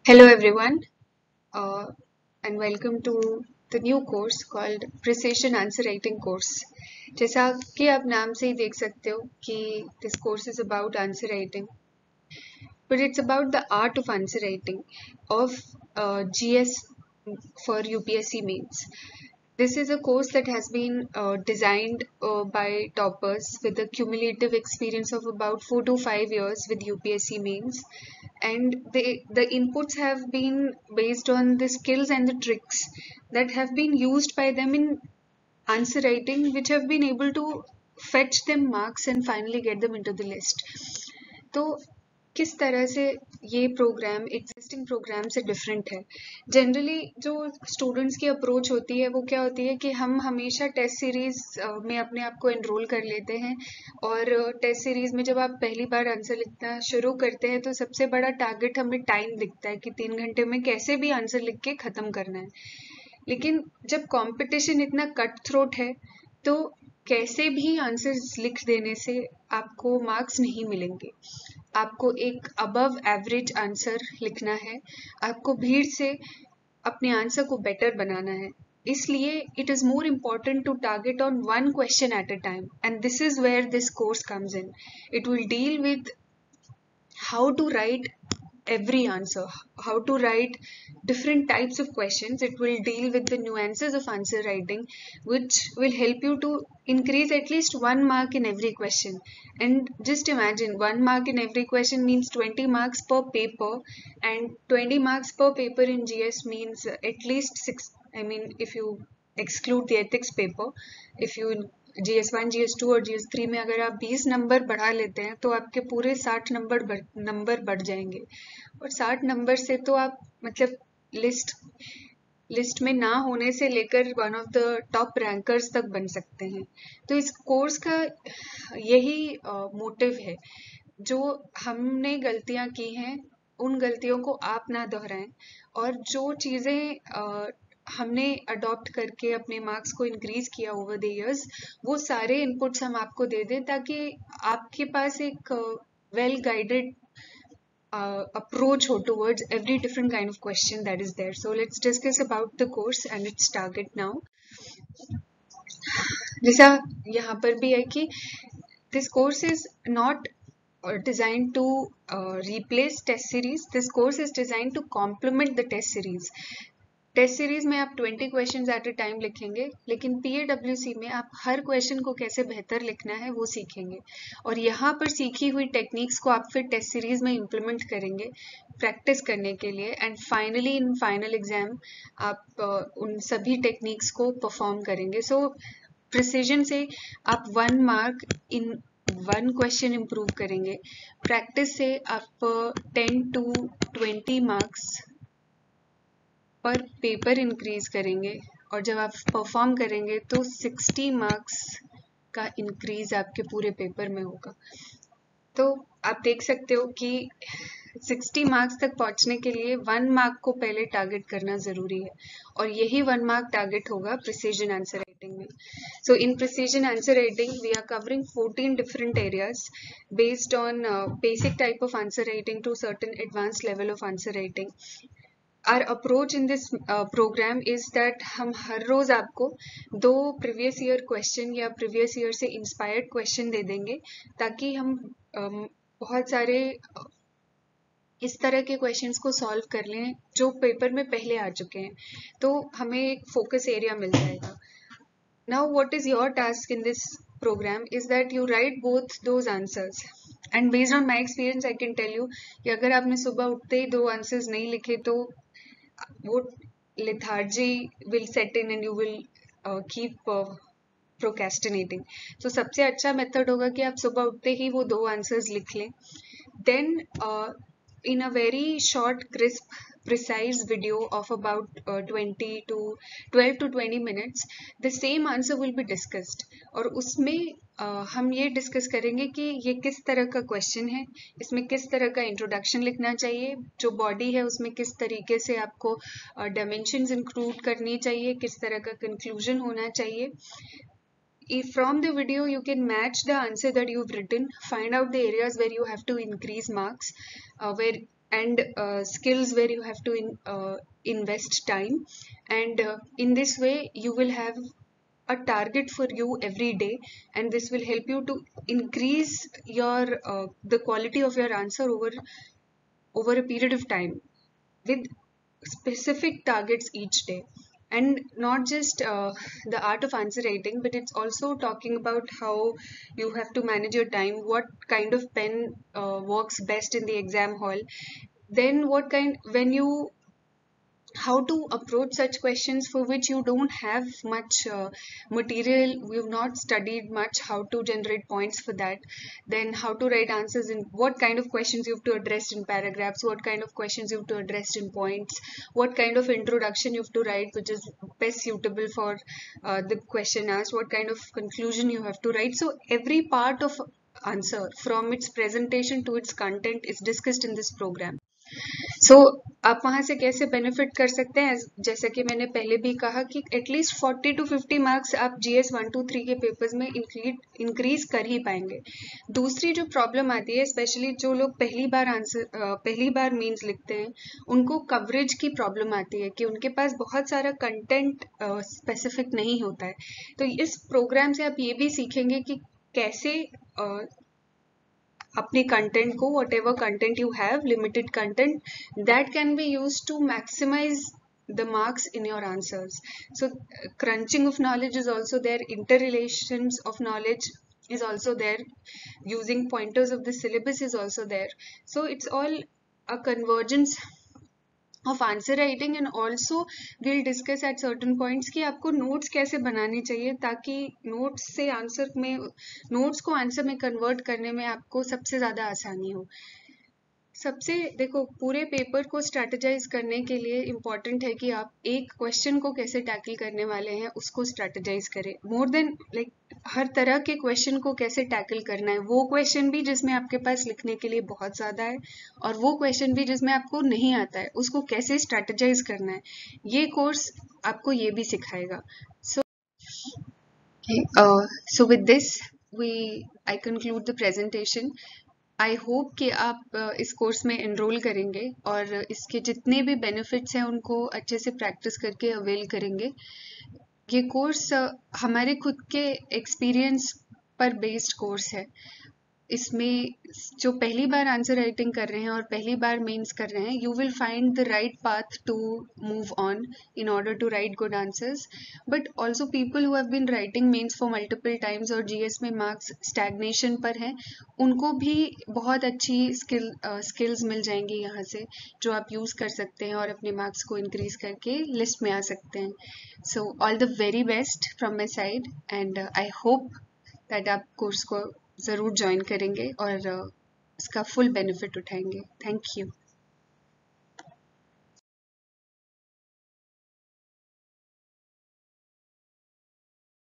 Hello everyone, uh, and welcome to the new course called Precision Answer Writing course. जैसा कि आप नाम से ही देख सकते हो कि this course is about answer writing, but it's about the art of answer writing of GS for UPSC mains. This is a course that has been designed by toppers with a cumulative experience of about 4 to 5 years with UPSC mains, and the inputs have been based on the skills and the tricks that have been used by them in answer writing, which have been able to fetch them marks and finally get them into the list. तो किस तरह से ये programme existing programme से different है। Generally जो students की approach होती है वो क्या होती है कि हम हमेशा टेस्ट सीरीज में अपने आप को एनरोल कर लेते हैं, और टेस्ट सीरीज में जब आप पहली बार आंसर लिखना शुरू करते हैं तो सबसे बड़ा टारगेट हमें टाइम दिखता है कि 3 घंटे में कैसे भी आंसर लिख के ख़त्म करना है। लेकिन जब कंपटीशन इतना कट थ्रोट है तो कैसे भी आंसर्स लिख देने से आपको मार्क्स नहीं मिलेंगे। आपको एक अबव एवरेज आंसर लिखना है, आपको भीड़ से अपने आंसर को बेटर बनाना है। इसलिए it is more important to target on one question at a time, and this is where this course comes in. It will deal with how to write every answer, how to write different types of questions. It will deal with the nuances of answer writing, which will help you to increase at least 1 mark in every question. And just imagine, 1 mark in every question means 20 marks per paper, and 20 marks per paper in GS means at least 6. I mean, if you exclude the ethics paper, if you GS1, GS2 और GS3 में अगर आप 20 number बढ़ा लेते हैं तो आपके पूरे 60 नंबर बढ़ जाएंगे, और 60 नंबर से तो आप मतलब लिस्ट में ना होने से लेकर one of the top rankers तक बन सकते हैं। तो इस कोर्स का यही मोटिव है। जो हमने गलतियां की हैं उन गलतियों को आप ना दोहराएं, और जो चीज़ें हमने अडॉप्ट करके अपने मार्क्स को इंक्रीज किया ओवर द इयर्स, वो सारे इनपुट्स हम आपको दे दें ताकि आपके पास एक वेल गाइडेड approach हो towards every different kind of question that is there. So let's discuss about the course and its target now. जैसा यहाँ पर भी है कि this course is not designed to replace test series. This course is designed to complement the test series. Test series में आप 20 question at a time लिखेंगे, लेकिन PAWC में आप हर क्वेश्चन को कैसे बेहतर लिखना है वो सीखेंगे, और यहाँ पर सीखी हुई टेक्निक्स को आप फिर टेस्ट सीरीज में इम्प्लीमेंट करेंगे प्रैक्टिस करने के लिए, and finally in final exam आप उन सभी टेक्निक्स को परफॉर्म करेंगे। सो प्रिसीजन से आप 1 मार्क इन 1 क्वेश्चन इम्प्रूव करेंगे, प्रैक्टिस से आप 10 to 20 मार्क्स पर पेपर इंक्रीज करेंगे, और जब आप परफॉर्म करेंगे तो 60 मार्क्स का इंक्रीज आपके पूरे पेपर में होगा। तो आप देख सकते हो कि 60 मार्क्स तक पहुंचने के लिए 1 मार्क को पहले टारगेट करना जरूरी है, और यही 1 मार्क टारगेट होगा प्रिसीजन आंसर राइटिंग में। So in precision answer writing we are covering 14 different areas based on basic type of answer writing to certain advance level of answer writing. Our approach in this program is that हम हर रोज आपको 2 previous year question या previous year से inspired question दे देंगे, ताकि हम बहुत सारे इस तरह के क्वेश्चंस को सॉल्व कर लें जो पेपर में पहले आ चुके हैं, तो हमें एक फोकस एरिया मिल जाएगा। Now what is your task in this program is that you write both those answers, and based on my experience I can tell you कि अगर आपने सुबह उठते ही 2 आंसर्स नहीं लिखे तो वो lethargy will set in and you will keep procrastinating. So सबसे अच्छा मेथड होगा कि आप सुबह उठते ही वो 2 आंसर्स लिख लें, then in a very short crisp precise video of about 12 to 20 minutes the same answer will be discussed, और उसमें हम ये डिस्कस करेंगे कि ये किस तरह का क्वेश्चन है, इसमें किस तरह का इंट्रोडक्शन लिखना चाहिए, जो बॉडी है उसमें किस तरीके से आपको डायमेंशंस इंक्लूड करनी चाहिए, किस तरह का कंक्लूजन होना चाहिए. If from the video you can match the answer that you've written, find out the areas where you have to increase marks, where and skills where you have to invest time, and in this way you will have a target for you every day, and this will help you to increase your the quality of your answer over a period of time with specific targets each day. And not just the art of answer writing, but it's also talking about how you have to manage your time, what kind of pen works best in the exam hall, then what kind when you how to approach such questions for which you don't have much material, we've not studied much how to generate points for that, then how to write answers in what kind of questions you have to address in paragraphs, what kind of questions you have to address in points, what kind of introduction you have to write which is best suitable for the question asked, what kind of conclusion you have to write. So every part of answer from its presentation to its content is discussed in this program. सो आप वहां से कैसे benefit कर सकते हैं, जैसा कि मैंने पहले भी कहा कि एटलीस्ट 40 to 50 मार्क्स आप GS 1-2-3 के पेपर्स में इंक्रीज कर ही पाएंगे। दूसरी जो प्रॉब्लम आती है, स्पेशली जो लोग पहली बार मीन्स लिखते हैं, उनको कवरेज की प्रॉब्लम आती है कि उनके पास बहुत सारा कंटेंट स्पेसिफिक नहीं होता है। तो इस प्रोग्राम से आप ये भी सीखेंगे कि कैसे अपने कंटेंट को, whatever content you have, limited content, that can be use to maximise the marks in your answers. So crunching of knowledge is also there, interrelations of knowledge is also there, using pointers of the syllabus is also there. So it's all a convergence of answer writing, and also we'll discuss at certain points कि आपको notes कैसे बनाने चाहिए ताकि notes से answer में, notes को answer में कन्वर्ट करने में आपको सबसे ज़्यादा आसानी हो। सबसे देखो, पूरे पेपर को स्ट्रैटेजाइज करने के लिए इम्पॉर्टेंट है कि आप एक क्वेश्चन को कैसे टैकल करने वाले हैं उसको स्ट्रैटेजाइज करें, मोर देन लाइक हर तरह के क्वेश्चन को कैसे टैकल करना है, वो क्वेश्चन भी जिसमें आपके पास लिखने के लिए बहुत ज़्यादा है और वो क्वेश्चन भी जिसमें आपको नहीं आता है उसको कैसे स्ट्रैटेजाइज करना है, ये कोर्स आपको ये भी सिखाएगा। So with this I conclude the presentation. I hope कि आप इस कोर्स में एनरोल करेंगे और इसके जितने भी बेनिफिट्स हैं उनको अच्छे से प्रैक्टिस करके अवेल करेंगे। ये कोर्स हमारे खुद के एक्सपीरियंस पर बेस्ड कोर्स है। इसमें जो पहली बार आंसर राइटिंग कर रहे हैं और पहली बार मेंस कर रहे हैं, you will find the right path to move on in order to write good answers, but also people who have been writing mains for multiple times और जीएस में मार्क्स स्टैग्नेशन पर हैं, उनको भी बहुत अच्छी स्किल्स मिल जाएंगी यहाँ से जो आप यूज़ कर सकते हैं और अपने मार्क्स को इंक्रीज करके लिस्ट में आ सकते हैं। So all the very best from my side and I hope that आप कोर्स को ज़रूर ज्वाइन करेंगे और इसका फुल बेनिफिट उठाएंगे। Thank you.